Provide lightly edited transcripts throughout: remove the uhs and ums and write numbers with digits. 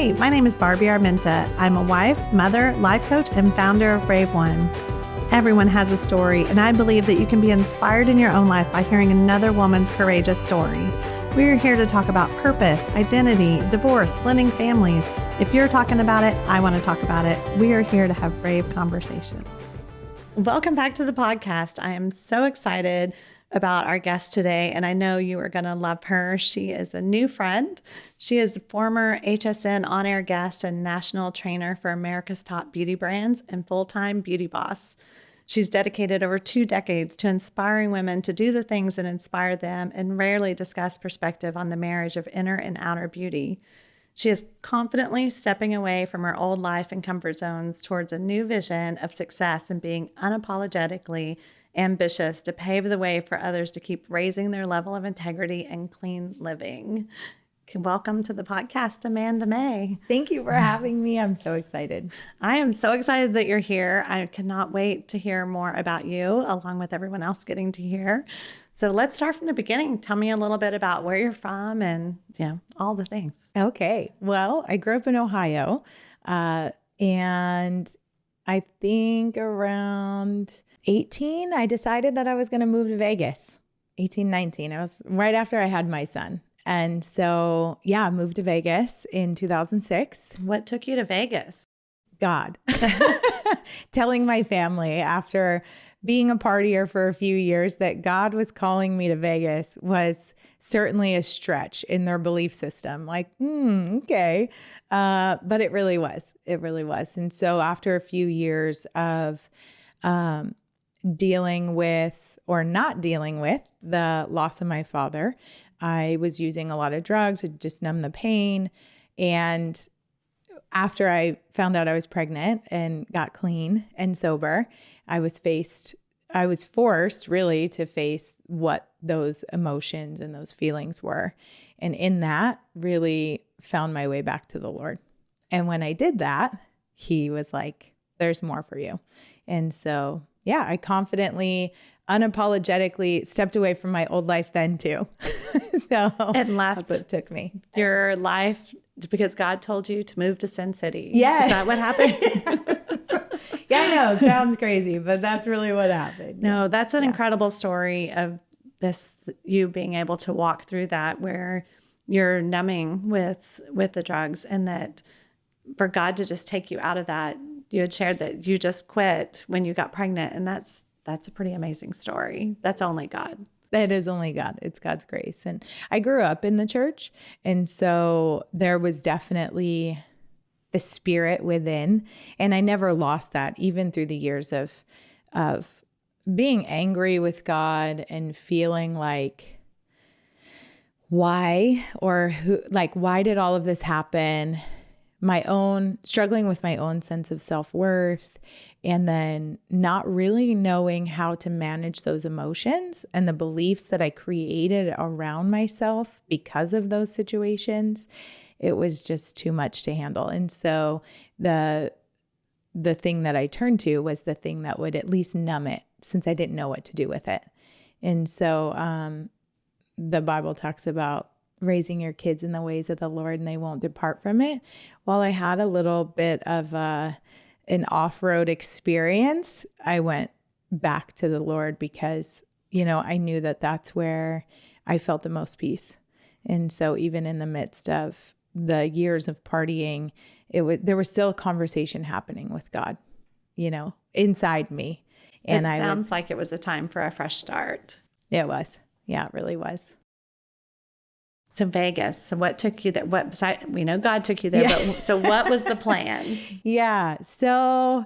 Hey, my name is Barbie Armenta. I'm a wife, mother, life coach, and founder of Brave One. Everyone has a story, and I believe that you can be inspired in your own life by hearing another woman's courageous story. We're here to talk about purpose, identity, divorce, splitting families. If you're talking about it, I want to talk about it. We are here to have brave conversations. Welcome back to the podcast. I am so excited about our guest today, and I know you are going to love her. She is a new friend. She is a former HSN on-air guest and national trainer for America's top beauty brands and full-time beauty boss. She's dedicated over 2 decades to inspiring women to do the things that inspire them and rarely discuss perspective on the marriage of inner and outer beauty. She is confidently stepping away from her old life and comfort zones towards a new vision of success and being unapologetically ambitious to pave the way for others to keep raising their level of integrity and clean living. Welcome to the podcast, Amanda May. Thank you for having me. I'm so excited. I am so excited that you're here. I cannot wait to hear more about you, along with everyone else getting to hear. So let's start from the beginning. Tell me a little bit about where you're from and, all the things. Okay. Well, I grew up in Ohio, and I think around 18, I decided that I was going to move to Vegas. 18, 19. It was right after I had my son. And so, I moved to Vegas in 2006. What took you to Vegas? God. Telling my family after being a partier for a few years that God was calling me to Vegas was certainly a stretch in their belief system. Like, okay. But it really was. It really was. And so after a few years of dealing with or not dealing with the loss of my father, I was using a lot of drugs to just numb the pain. And after I found out I was pregnant and got clean and sober, I was forced really to face what those emotions and those feelings were. And in that, really found my way back to the Lord. And when I did that, he was like, there's more for you. And so, I confidently, unapologetically stepped away from my old life then too. And left. That's what it took me. Your life because God told you to move to Sin City. Yes. Is that what happened? Yeah, I know. It sounds crazy, but that's really what happened. No, that's an incredible story of you being able to walk through that where you're numbing with the drugs, and that for God to just take you out of that. You had shared that you just quit when you got pregnant, and that's a pretty amazing story. That's only God. It is only God. It's God's grace. And I grew up in the church. And so there was definitely the spirit within. And I never lost that, even through the years of being angry with God and feeling like, why? Or why did all of this happen? Struggling with my own sense of self-worth, and then not really knowing how to manage those emotions and the beliefs that I created around myself because of those situations. It was just too much to handle. And so the thing that I turned to was the thing that would at least numb it, since I didn't know what to do with it. And so the Bible talks about raising your kids in the ways of the Lord, and they won't depart from it. While I had a little bit of an off-road experience, I went back to the Lord because, I knew that that's where I felt the most peace. And so even in the midst of the years of partying, there was still a conversation happening with God, inside me. And it sounds like it was a time for a fresh start. It was. Yeah, it really was. So Vegas. So what took you there? We know God took you there, but so what was the plan? Yeah. So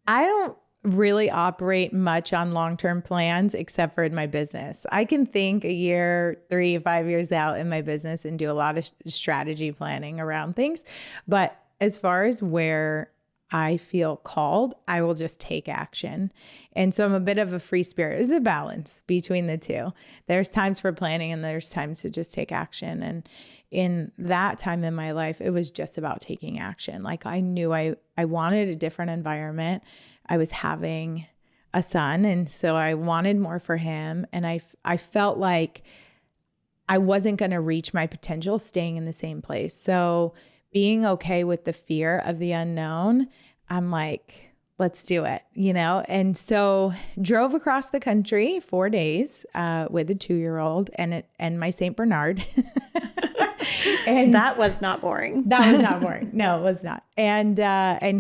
I don't really operate much on long-term plans except for in my business. I can think a year, 3, 5 years out in my business and do a lot of strategy planning around things. But as far as where I feel called, I will just take action. And so I'm a bit of a free spirit. It's a balance between the two. There's times for planning and there's times to just take action. And in that time in my life, it was just about taking action. Like I knew I wanted a different environment. I was having a son, and so I wanted more for him. And I felt like I wasn't going to reach my potential staying in the same place. So being okay with the fear of the unknown, I'm like, let's do it, you know? And so drove across the country 4 days with a 2-year-old and my St. Bernard. And that was not boring. That was not boring. No, it was not. And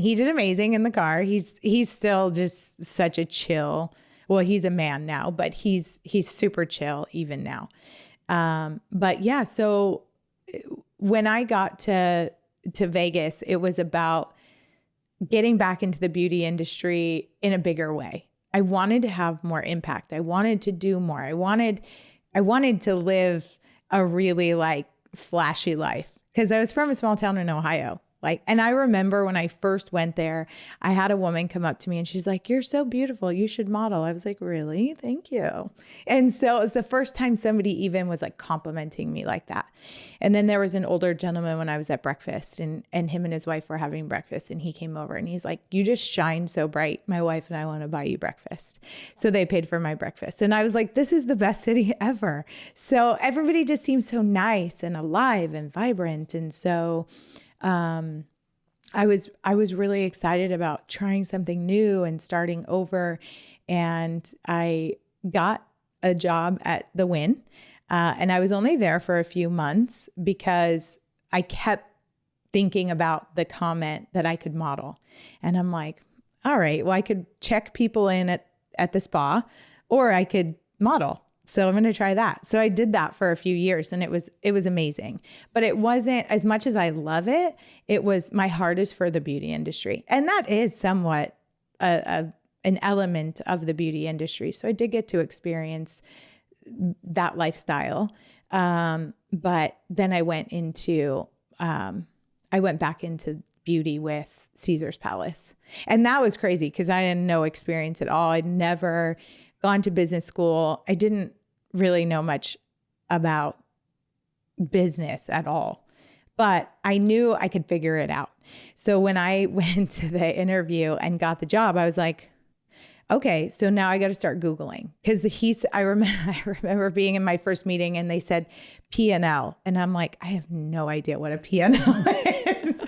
he did amazing in the car. He's still just such a chill. Well, he's a man now, but he's super chill even now. But yeah, so when I got to Vegas, it was about getting back into the beauty industry in a bigger way. I wanted to have more impact. I wanted to do more. I wanted to live a really like flashy life because I was from a small town in Ohio. And I remember when I first went there, I had a woman come up to me and she's like, "You're so beautiful. You should model." I was like, "Really? Thank you." And so it was the first time somebody even was like complimenting me like that. And then there was an older gentleman when I was at breakfast and him and his wife were having breakfast and he came over and he's like, "You just shine so bright. My wife and I want to buy you breakfast." So they paid for my breakfast. And I was like, this is the best city ever. So everybody just seems so nice and alive and vibrant. And so I was really excited about trying something new and starting over. And I got a job at the Wynn. And I was only there for a few months because I kept thinking about the comment that I could model. And I'm like, all right, well, I could check people in at the spa or I could model. So I'm going to try that. So I did that for a few years and it was amazing, but it wasn't as much as I love it. It was my heart is for the beauty industry. And that is somewhat an element of the beauty industry. So I did get to experience that lifestyle. But then I went back into beauty with Caesar's Palace. And that was crazy because I had no experience at all. I'd never gone to business school. I didn't really know much about business at all, but I knew I could figure it out. So when I went to the interview and got the job, I was like, okay, so now I got to start Googling because I remember being in my first meeting and they said P&L. And I'm like, I have no idea what a P&L is.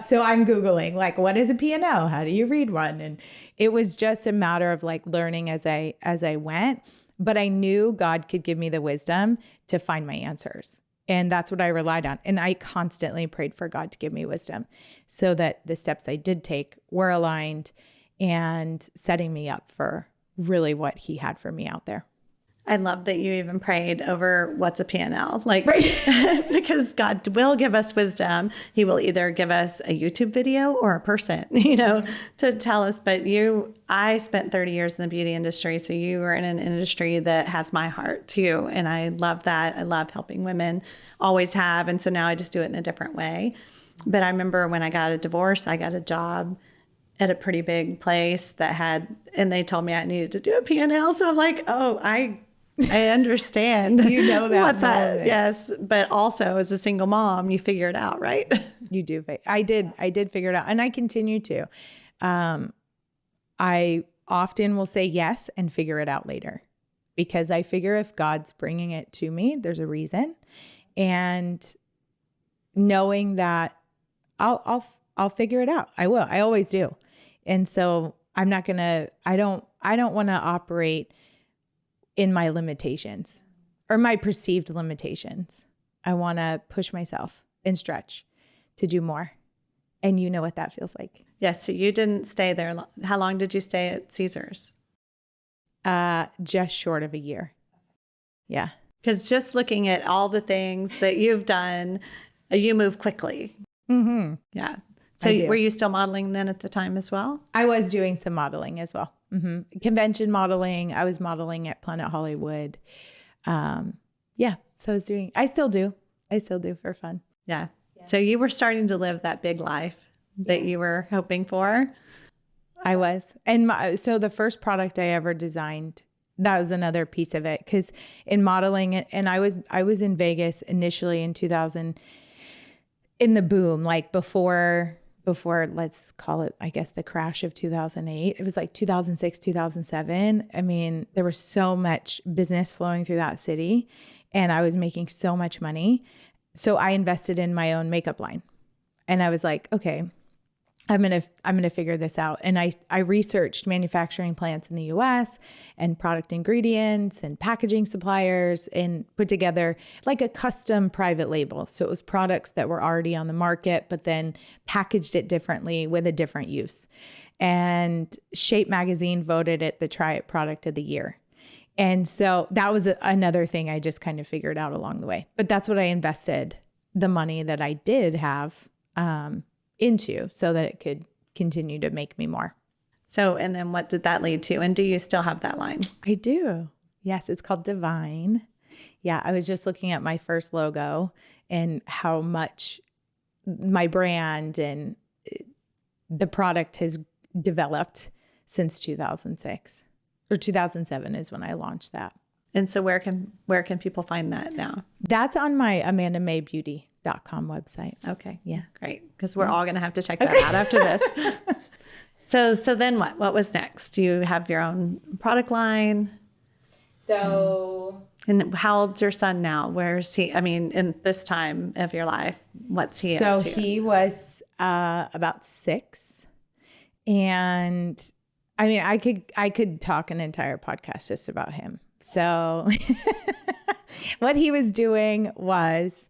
So I'm Googling like, what is a P&L? How do you read one? And it was just a matter of like learning as I went, but I knew God could give me the wisdom to find my answers. And that's what I relied on. And I constantly prayed for God to give me wisdom so that the steps I did take were aligned and setting me up for really what he had for me out there. I love that you even prayed over what's a P&L, like, right. Because God will give us wisdom. He will either give us a YouTube video or a person, to tell us. But I spent 30 years in the beauty industry. So you are in an industry that has my heart too. And I love that. I love helping women, always have. And so now I just do it in a different way. But I remember when I got a divorce, I got a job at a pretty big place and they told me I needed to do a P&L. So I'm like, oh, I understand. That. Yes. But also as a single mom, you figure it out, right? You do. I did figure it out. And I continue to. I often will say yes and figure it out later because I figure if God's bringing it to me, there's a reason. And knowing that I'll figure it out. I will. I always do. And so I'm not going to, I don't want to operate in my limitations or my perceived limitations. I want to push myself and stretch to do more. And you know what that feels like. Yes. So you didn't stay there. How long did you stay at Caesar's? Just short of a year. Yeah. Because just looking at all the things that you've done, you move quickly. Mm-hmm. Yeah. So were you still modeling then at the time as well? I was doing some modeling as well. Mm-hmm. Convention modeling. I was modeling at Planet Hollywood. Yeah. So I still do for fun. Yeah. So you were starting to live that big life that you were hoping for. I was. And so the first product I ever designed, that was another piece of it. Because in modeling, and I was in Vegas initially in 2000, in the boom, like before, let's call it, I guess, the crash of 2008. It was like 2006, 2007. I mean, there was so much business flowing through that city and I was making so much money. So I invested in my own makeup line. And I was like, okay, I'm going to figure this out. And I researched manufacturing plants in the US and product ingredients and packaging suppliers and put together like a custom private label. So it was products that were already on the market, but then packaged it differently with a different use. And Shape Magazine voted it the Try It Product of the Year. And so that was another thing I just kind of figured out along the way. But that's what I invested the money that I did have into so that it could continue to make me more. So, and then what did that lead to? And do you still have that line? I do. Yes, it's called Divine. Yeah, I was just looking at my first logo and how much my brand and the product has developed since 2006 or 2007 is when I launched that. And so where can people find that now? That's on my AmandaMayBeauty.com website. Okay. Yeah. Great. Because we're all going to have to check that out after this. So then what? What was next? Do you have your own product line? So. And how old's your son now? Where is he? I mean, in this time of your life, what's he up to? So he was about 6. And I mean, I could talk an entire podcast just about him. So what he was doing was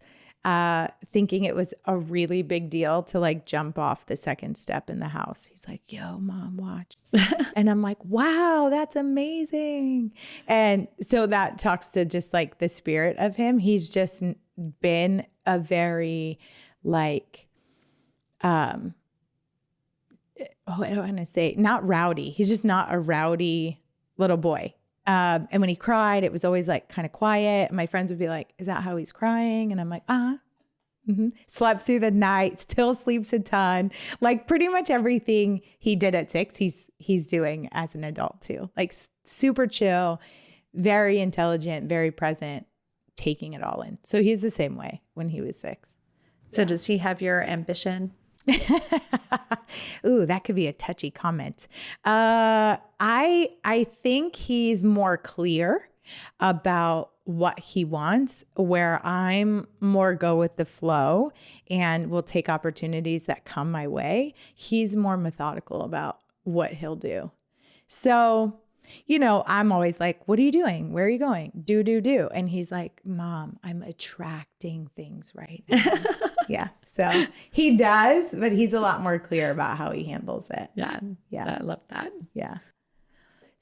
thinking it was a really big deal to like jump off the second step in the house. He's like, yo, Mom, watch. And I'm like, wow, that's amazing. And so that talks to just like the spirit of him. He's just been a very like, I don't want to say, not rowdy. He's just not a rowdy little boy. And when he cried, it was always like kind of quiet. My friends would be like, is that how he's crying? And I'm like, mm-hmm. Slept through the night, still sleeps a ton. Like pretty much everything he did at 6, he's doing as an adult too. Like super chill, very intelligent, very present, taking it all in. So he's the same way when he was 6. So does he have your ambition? Ooh, that could be a touchy comment. I think he's more clear about what he wants, where I'm more go with the flow and will take opportunities that come my way. He's more methodical about what he'll do. So, you know, I'm always like, what are you doing? Where are you going? Do. And he's like, Mom, I'm attracting things right now. Yeah. So he does, but he's a lot more clear about how he handles it. Yeah. I love that. Yeah.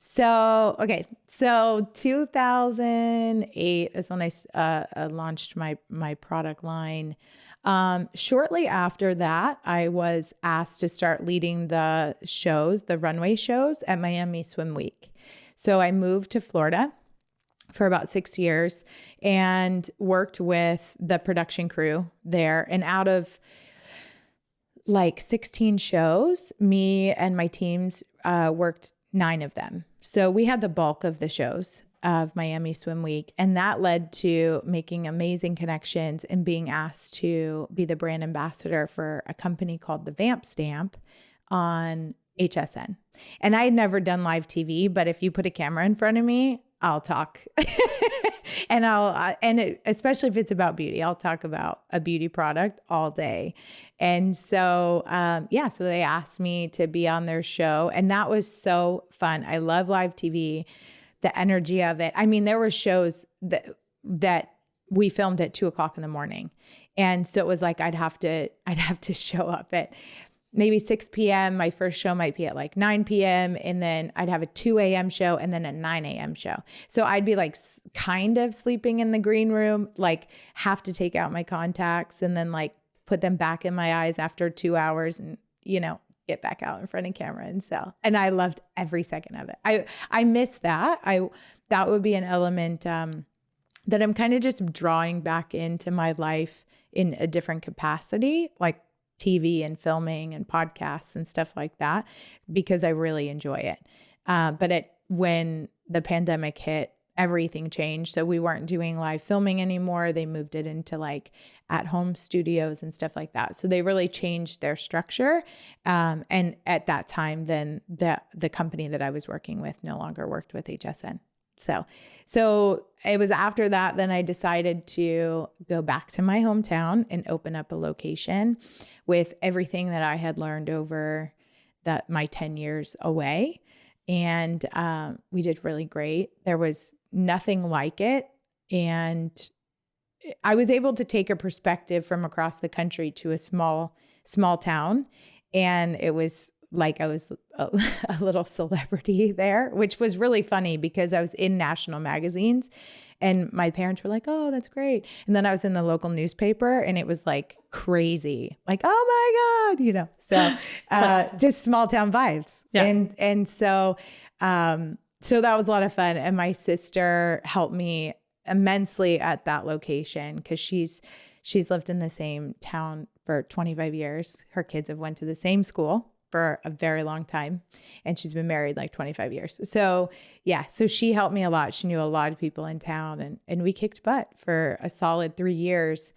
So, okay. So 2008 is when I launched my product line. Shortly after that, I was asked to start leading the shows, the runway shows at Miami Swim Week. So I moved to Florida for about 6 years and worked with the production crew there. And out of like 16 shows, me and my teams worked 9 of them. So we had the bulk of the shows of Miami Swim Week. And that led to making amazing connections and being asked to be the brand ambassador for a company called the Vamp Stamp on HSN. And I had never done live TV, but if you put a camera in front of me, I'll talk. Especially if it's about beauty, I'll talk about a beauty product all day. And so, so they asked me to be on their show, and that was so fun. I love live TV, the energy of it. I mean, there were shows that we filmed at 2:00 in the morning. And so it was like, I'd have to show up at maybe 6 p.m. My first show might be at like 9 p.m. And then I'd have a 2 a.m. show and then a 9 a.m. show. So I'd be like kind of sleeping in the green room, like have to take out my contacts and then like put them back in my eyes after 2 hours and, you know, get back out in front of camera and sell. And I loved every second of it. I miss that. That would be an element that I'm kind of just drawing back into my life in a different capacity, like TV and filming and podcasts and stuff like that, because I really enjoy it. But when the pandemic hit, everything changed. So we weren't doing live filming anymore. They moved it into like at-home studios and stuff like that. So they really changed their structure. And at that time, then the company that I was working with no longer worked with HSN. So it was after that, then I decided to go back to my hometown and open up a location with everything that I had learned over my 10 years away. And we did really great. There was nothing like it. And I was able to take a perspective from across the country to a small town. And it was like I was a little celebrity there, which was really funny because I was in national magazines and my parents were like, oh, that's great. And then I was in the local newspaper and it was like crazy, like, oh my God, so just small town vibes. Yeah. And so that was a lot of fun. And my sister helped me immensely at that location because she's lived in the same town for 25 years. Her kids have went to the same school for a very long time. And she's been married like 25 years. So she helped me a lot. She knew a lot of people in town and we kicked butt for a solid 3 years.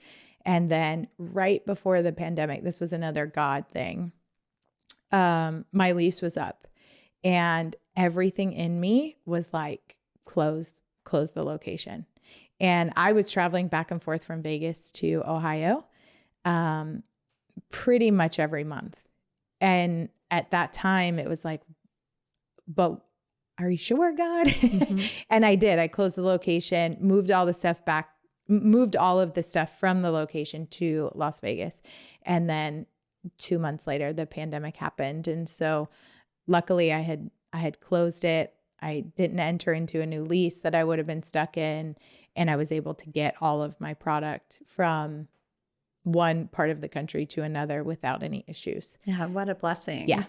And then right before the pandemic, this was another God thing. My lease was up and everything in me was like, close the location. And I was traveling back and forth from Vegas to Ohio, pretty much every month. And at that time it was like, but are you sure, God? Mm-hmm. And I did. I closed the location, moved all of the stuff from the location to Las Vegas. And then 2 months later, the pandemic happened. And so luckily I had closed it. I didn't enter into a new lease that I would have been stuck in. And I was able to get all of my product from one part of the country to another without any issues. Yeah. What a blessing. Yeah.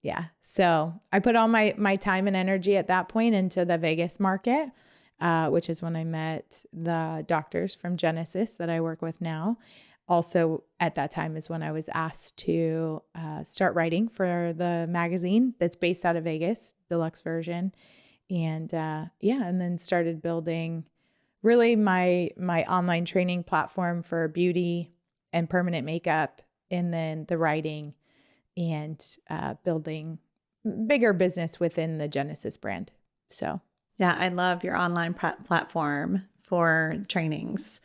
Yeah. So I put all my time and energy at that point into the Vegas market, which is when I met the doctors from Genesis that I work with now. Also at that time is when I was asked to start writing for the magazine that's based out of Vegas, deluxe version. And and then started building really my online training platform for beauty and permanent makeup, and then the writing and building bigger business within the Genesis brand. So, yeah, I love your online platform for trainings,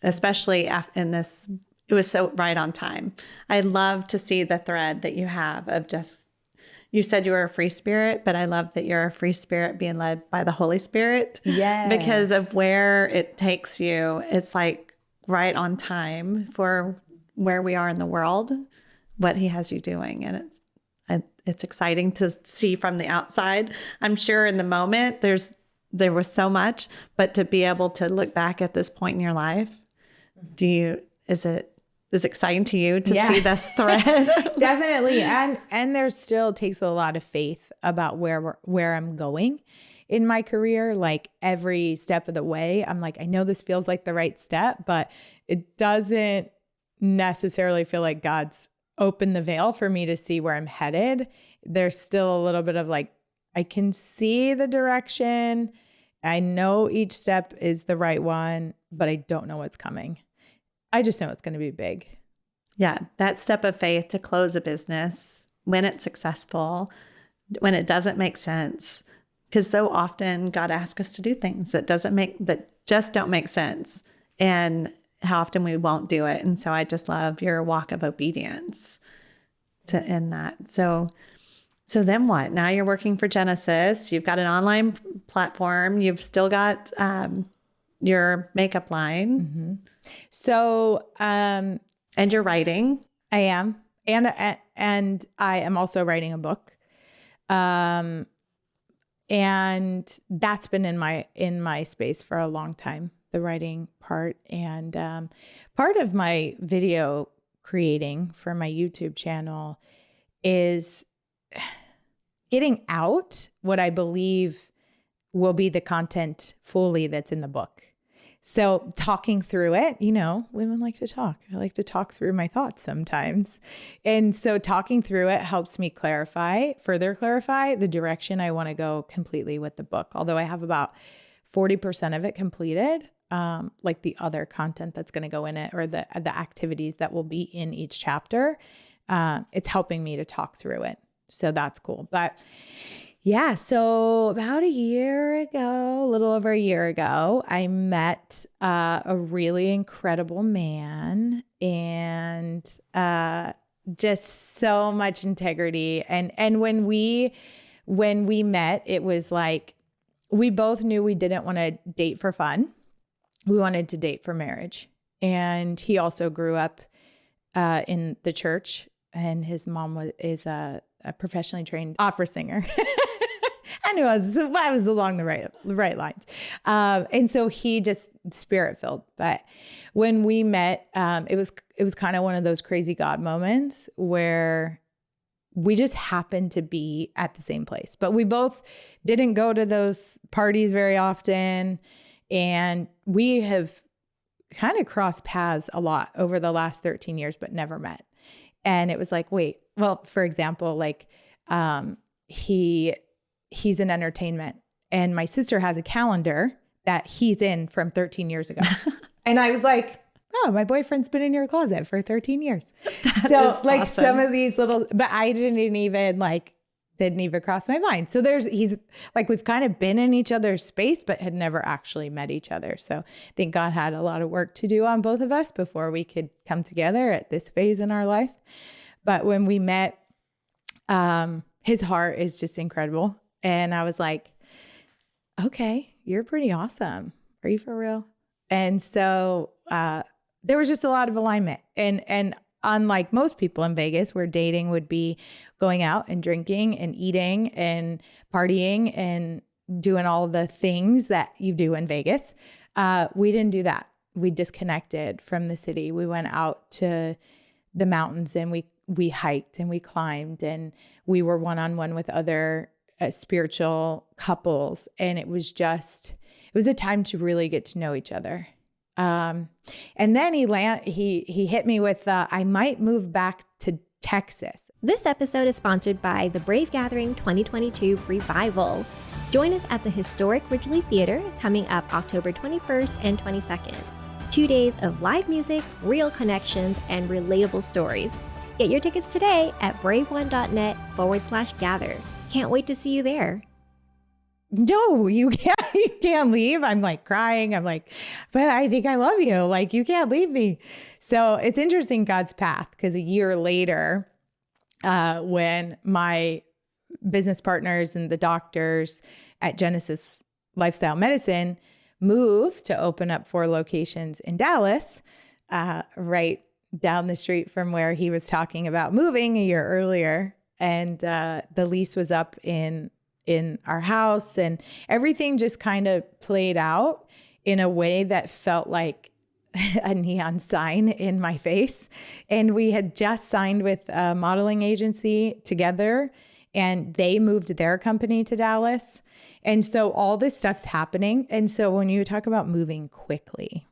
especially in this. It was so right on time. I love to see the thread that you have of just, you said you were a free spirit, but I love that you're a free spirit being led by the Holy Spirit. Yes. Because of where it takes you. It's like right on time for where we are in the world, what he has you doing. And it's exciting to see from the outside. I'm sure in the moment there was so much, but to be able to look back at this point in your life, is it exciting to you to see this thread? Definitely. And there still takes a lot of faith about where I'm going in my career. Like every step of the way, I'm like, I know this feels like the right step, but it doesn't necessarily feel like God's opened the veil for me to see where I'm headed. There's still a little bit of like, I can see the direction. I know each step is the right one, but I don't know what's coming. I just know it's going to be big. Yeah. That step of faith to close a business when it's successful, when it doesn't make sense. Because so often God asks us to do things that just don't make sense. And how often we won't do it. And so I just love your walk of obedience to end that. So then what? Now you're working for Genesis. You've got an online platform. You've still got your makeup line. Mm-hmm. So, and you're writing. I am. And I am also writing a book. And that's been in my space for a long time, the writing part. And part of my video creating for my YouTube channel is getting out what I believe will be the content fully that's in the book. So talking through it, women like to talk. I like to talk through my thoughts sometimes. And so talking through it helps me further clarify the direction I want to go completely with the book. Although I have about 40% of it completed, like the other content that's going to go in it or the activities that will be in each chapter, it's helping me to talk through it. So that's cool. But Yeah. So about a year ago, a little over a year ago, I met a really incredible man and just so much integrity. And when we met, it was like we both knew we didn't want to date for fun. We wanted to date for marriage. And he also grew up in the church, and his mom is a professionally trained opera singer. I knew I was along the right lines. And so he just spirit filled. But when we met, it was kind of one of those crazy God moments where we just happened to be at the same place. But we both didn't go to those parties very often. And we have kind of crossed paths a lot over the last 13 years, but never met. And it was like, wait, well, for example, like he's in entertainment, and my sister has a calendar that he's in from 13 years ago. And I was like, oh, my boyfriend's been in your closet for 13 years. So like awesome. Some of these little, but I didn't even cross my mind. So he's like, we've kind of been in each other's space, but had never actually met each other. So I think God had a lot of work to do on both of us before we could come together at this phase in our life. But when we met, his heart is just incredible. And I was like, okay, you're pretty awesome. Are you for real? And so, there was just a lot of alignment. And unlike most people in Vegas, where dating would be going out and drinking and eating and partying and doing all the things that you do in Vegas, we didn't do that. We disconnected from the city. We went out to the mountains, and we hiked and we climbed, and we were one-on-one with other spiritual couples. And it was a time to really get to know each other. And then he hit me with, I might move back to Texas. This episode is sponsored by the Brave Gathering 2022 Revival. Join us at the historic Ridgely Theater coming up October 21st and 22nd. 2 days of live music, real connections, and relatable stories. Get your tickets today at braveone.net/gather. Can't wait to see you there. No, you can't leave. I'm like crying. I'm like, but I think I love you. Like, you can't leave me. So it's interesting, God's path, because a year later, when my business partners and the doctors at Genesis Lifestyle Medicine moved to open up 4 locations in Dallas, right down the street from where he was talking about moving a year earlier. And the lease was up in our house, and everything just kind of played out in a way that felt like a neon sign in my face. And we had just signed with a modeling agency together, and they moved their company to Dallas. And so all this stuff's happening. And so when you talk about moving quickly,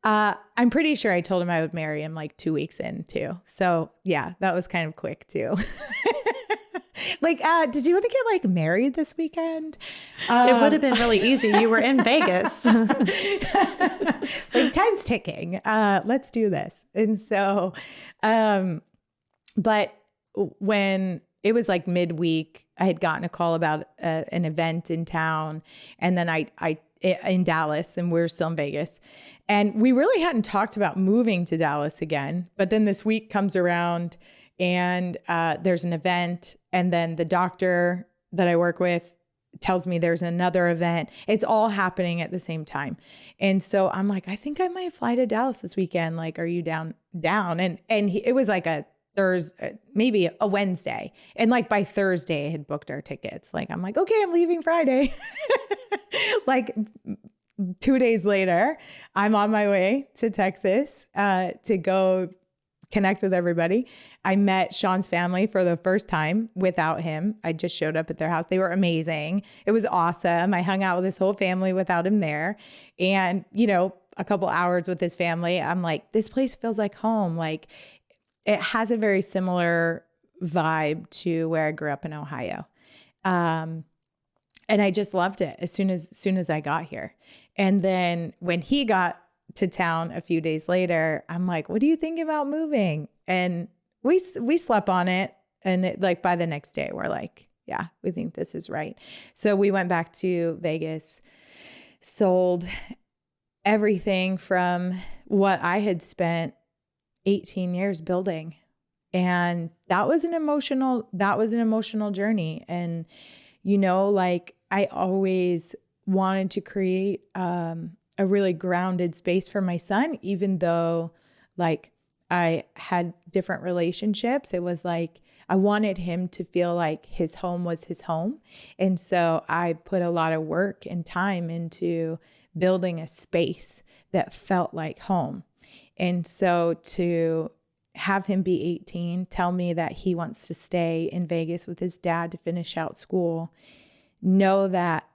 I'm pretty sure I told him I would marry him like 2 weeks in too. So yeah, that was kind of quick too. Like, did you want to get like married this weekend? It would have been really easy. You were in Vegas. Like, time's ticking. Let's do this. And so, but when it was like midweek, I had gotten a call about an event in town, and then I in Dallas, and we're still in Vegas. And we really hadn't talked about moving to Dallas again. But then this week comes around, and there's an event, and then the doctor that I work with tells me there's another event. It's all happening at the same time. And so I'm like, I think I might fly to Dallas this weekend. Like, are you down? And it was like a Thursday, maybe a Wednesday. And like by Thursday, I had booked our tickets. Like, I'm like, okay, I'm leaving Friday. Like 2 days later, I'm on my way to Texas to go connect with everybody. I met Chaun's family for the first time without him. I just showed up at their house. They were amazing. It was awesome. I hung out with his whole family without him there. And, you know, a couple hours with his family, I'm like, this place feels like home. Like, it has a very similar vibe to where I grew up in Ohio. And I just loved it as soon as I got here. And then when he got to town a few days later, I'm like, what do you think about moving? And we slept on it. And it, like, by the next day, we're like, we think this is right. So we went back to Vegas, sold everything from what I had spent 18 years building. And that was an emotional journey. And, like I always wanted to create a really grounded space for my son, even though like I had different relationships. It was like, I wanted him to feel like his home was his home. And so I put a lot of work and time into building a space that felt like home. And so to have him be 18, tell me that he wants to stay in Vegas with his dad to finish out school, know that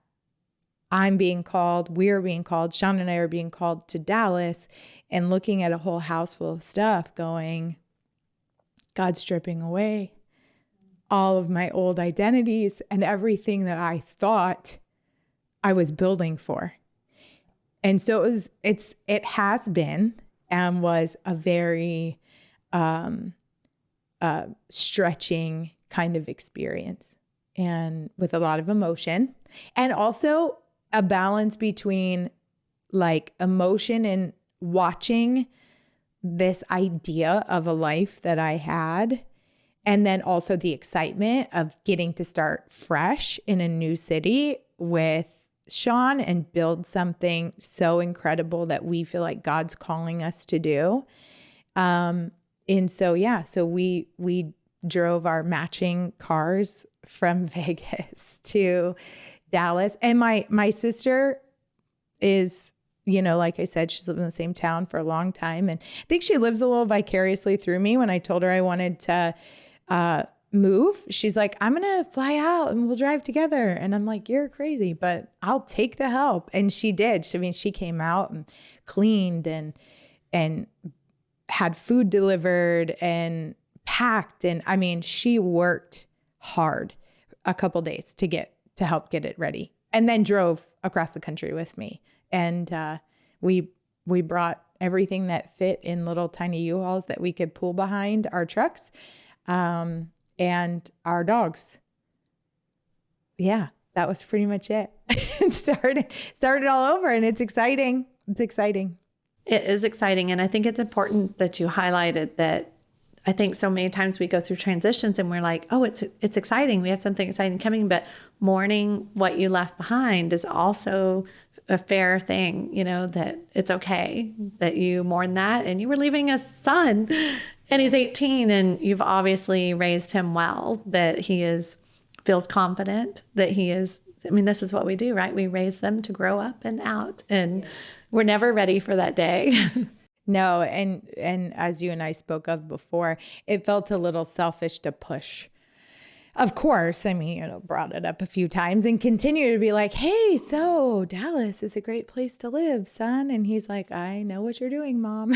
I'm being called, we're being called, Chaun and I are being called to Dallas, and looking at a whole house full of stuff going, God's stripping away all of my old identities and everything that I thought I was building for. And so it has been and was a very stretching kind of experience, and with a lot of emotion, and also a balance between like emotion and watching this idea of a life that I had, and then also the excitement of getting to start fresh in a new city with Chaun and build something so incredible that we feel like God's calling us to do. And so we drove our matching cars from Vegas to Dallas. And my sister is, like I said, she's lived in the same town for a long time. And I think she lives a little vicariously through me. When I told her I wanted to move, she's like, I'm going to fly out and we'll drive together. And I'm like, you're crazy, but I'll take the help. And she did. She came out and cleaned and had food delivered and packed. And she worked hard a couple days to help get it ready, and then drove across the country with me. And we brought everything that fit in little tiny U-Hauls that we could pull behind our trucks, and our dogs. Yeah, that was pretty much it. It started all over, and it's exciting. It's exciting. It is exciting. And I think it's important that you highlighted that. I think so many times we go through transitions and we're like, oh, it's exciting. We have something exciting coming, but mourning what you left behind is also a fair thing, that it's okay that you mourn that. And you were leaving a son and he's 18, and you've obviously raised him well, that feels confident that he is. This is what we do, right? We raise them to grow up and out, and we're never ready for that day. No, and as you and I spoke of before, it felt a little selfish to push. Of course, brought it up a few times and continue to be like, hey, so Dallas is a great place to live, son. And he's like, I know what you're doing, Mom.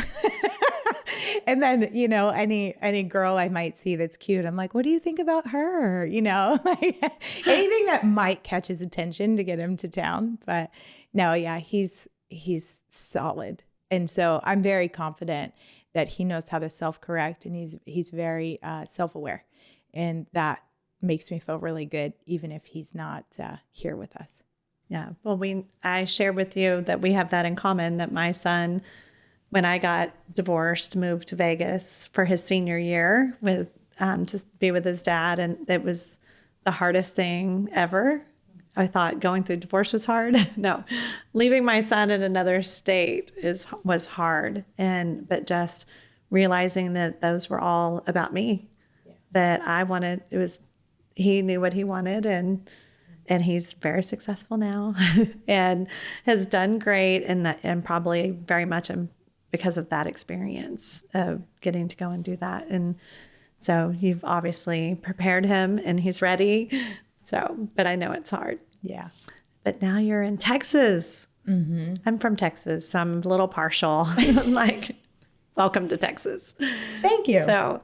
And then, any girl I might see that's cute, I'm like, what do you think about her? Like anything that might catch his attention to get him to town. But no, yeah, he's solid. And so I'm very confident that he knows how to self-correct, and he's very self-aware. And that makes me feel really good, even if he's not here with us. Yeah. Well, I shared with you that we have that in common, that my son, when I got divorced, moved to Vegas for his senior year to be with his dad. And it was the hardest thing ever. I thought going through divorce was hard. No, leaving my son in another state was hard. But just realizing that those were all about me, that I wanted, he knew what he wanted, and he's very successful now and has done great. And probably very much because of that experience of getting to go and do that. And so you've obviously prepared him, and he's ready. So, but I know it's hard. Yeah. But now you're in Texas. Mm-hmm. I'm from Texas, so I'm a little partial. I'm like, welcome to Texas. Thank you. So,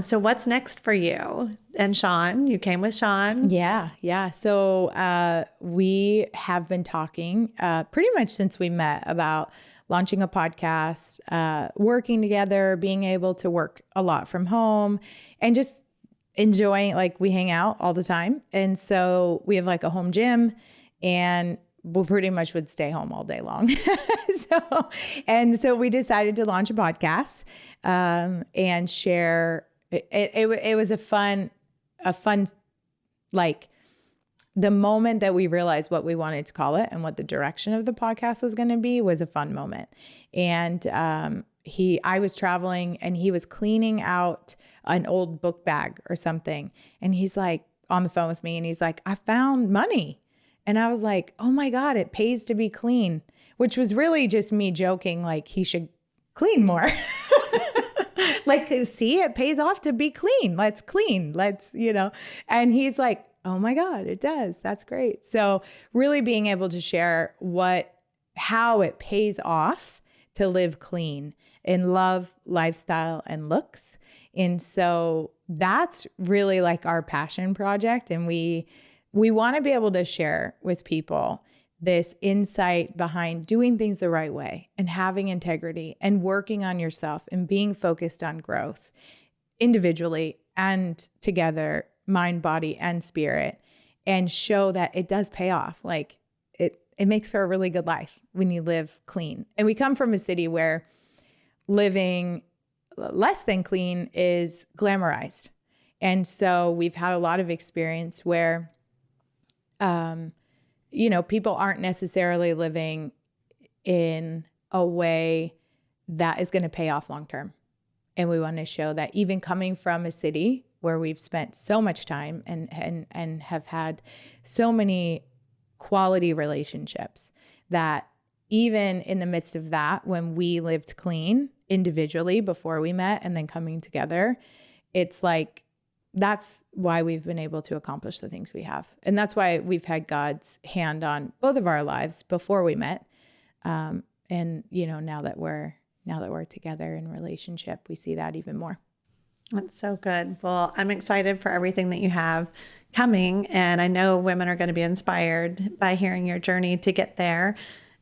so what's next for you and Chaun? You came with Chaun. Yeah. So we have been talking pretty much since we met about launching a podcast, working together, being able to work a lot from home, and just enjoying, like we hang out all the time. And so we have like a home gym, and we pretty much would stay home all day long. So we decided to launch a podcast and share. It was a fun, like the moment that we realized what we wanted to call it and what the direction of the podcast was going to be was a fun moment. And I was traveling and he was cleaning out an old book bag or something. And he's like on the phone with me and he's like, I found money. And I was like, oh my God, it pays to be clean, which was really just me joking, like he should clean more. Like, see, it pays off to be clean. Let's clean. And he's like, oh my God, it does. That's great. So really being able to share how it pays off to live clean in love, lifestyle, and looks. And so that's really like our passion project. And we want to be able to share with people this insight behind doing things the right way and having integrity and working on yourself and being focused on growth individually and together, mind, body, and spirit, and show that it does pay off. Like it makes for a really good life when you live clean. And we come from a city where living less than clean is glamorized. And so we've had a lot of experience where people aren't necessarily living in a way that is going to pay off long term. And we want to show that even coming from a city where we've spent so much time and have had so many quality relationships, that even in the midst of that, when we lived clean individually before we met and then coming together, it's like, that's why we've been able to accomplish the things we have. And that's why we've had God's hand on both of our lives before we met. And now that we're together in relationship, we see that even more. That's so good. Well, I'm excited for everything that you have coming. And I know women are going to be inspired by hearing your journey to get there.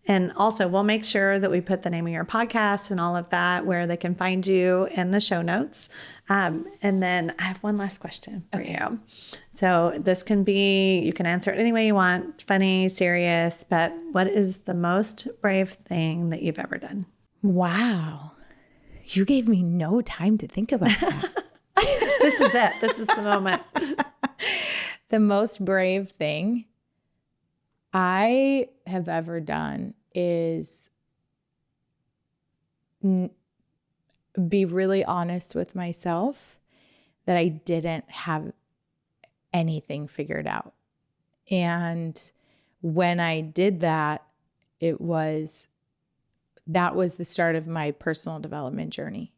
And also, we'll make sure that we put the name of your podcast and all of that where they can find you in the show notes. And then I have one last question for you. So this can be, you can answer it any way you want, funny, serious, but what is the most brave thing that you've ever done? Wow. You gave me no time to think about that. This is it. This is the moment. The most brave thing I have ever done is be really honest with myself that I didn't have anything figured out. And when I did that, that was the start of my personal development journey.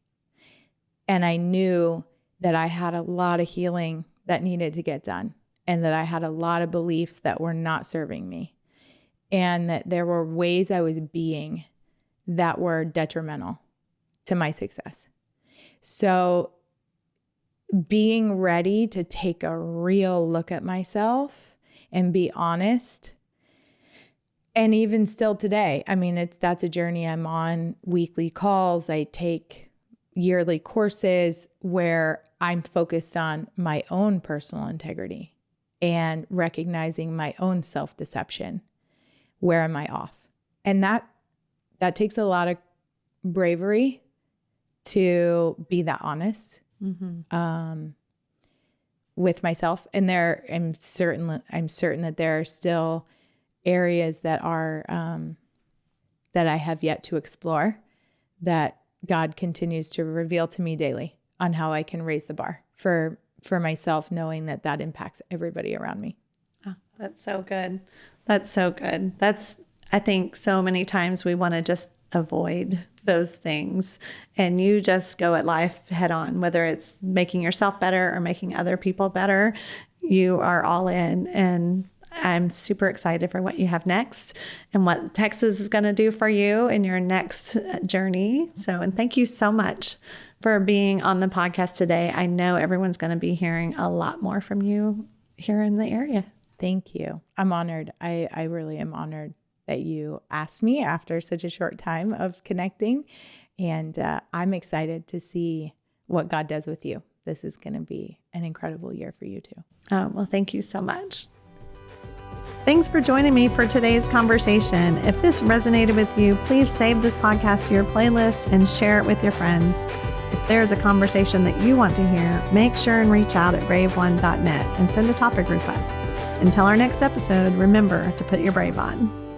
And I knew that I had a lot of healing that needed to get done, and that I had a lot of beliefs that were not serving me, and that there were ways I was being that were detrimental to my success. So being ready to take a real look at myself and be honest. And even still today, I mean, that's a journey I'm on. Weekly calls, I take yearly courses where I'm focused on my own personal integrity and recognizing my own self-deception. Where am I off? And that takes a lot of bravery to be that honest with myself. And I'm certain that there are still areas that are that I have yet to explore, that God continues to reveal to me daily on how I can raise the bar for myself, knowing that impacts everybody around me. Oh, that's so good. That's so good. I think so many times we want to just avoid those things, and you just go at life head on, whether it's making yourself better or making other people better. You are all in, and I'm super excited for what you have next and what Texas is going to do for you in your next journey. And thank you so much for being on the podcast today. I know everyone's going to be hearing a lot more from you here in the area. Thank you. I'm honored. I really am honored that you asked me after such a short time of connecting. And I'm excited to see what God does with you. this is going to be an incredible year for you too. Oh, well, thank you so much. Thanks for joining me for today's conversation. If this resonated with you, please save this podcast to your playlist and share it with your friends. If there's a conversation that you want to hear, make sure and reach out at brave1.net and send a topic request. Until our next episode, remember to put your brave on.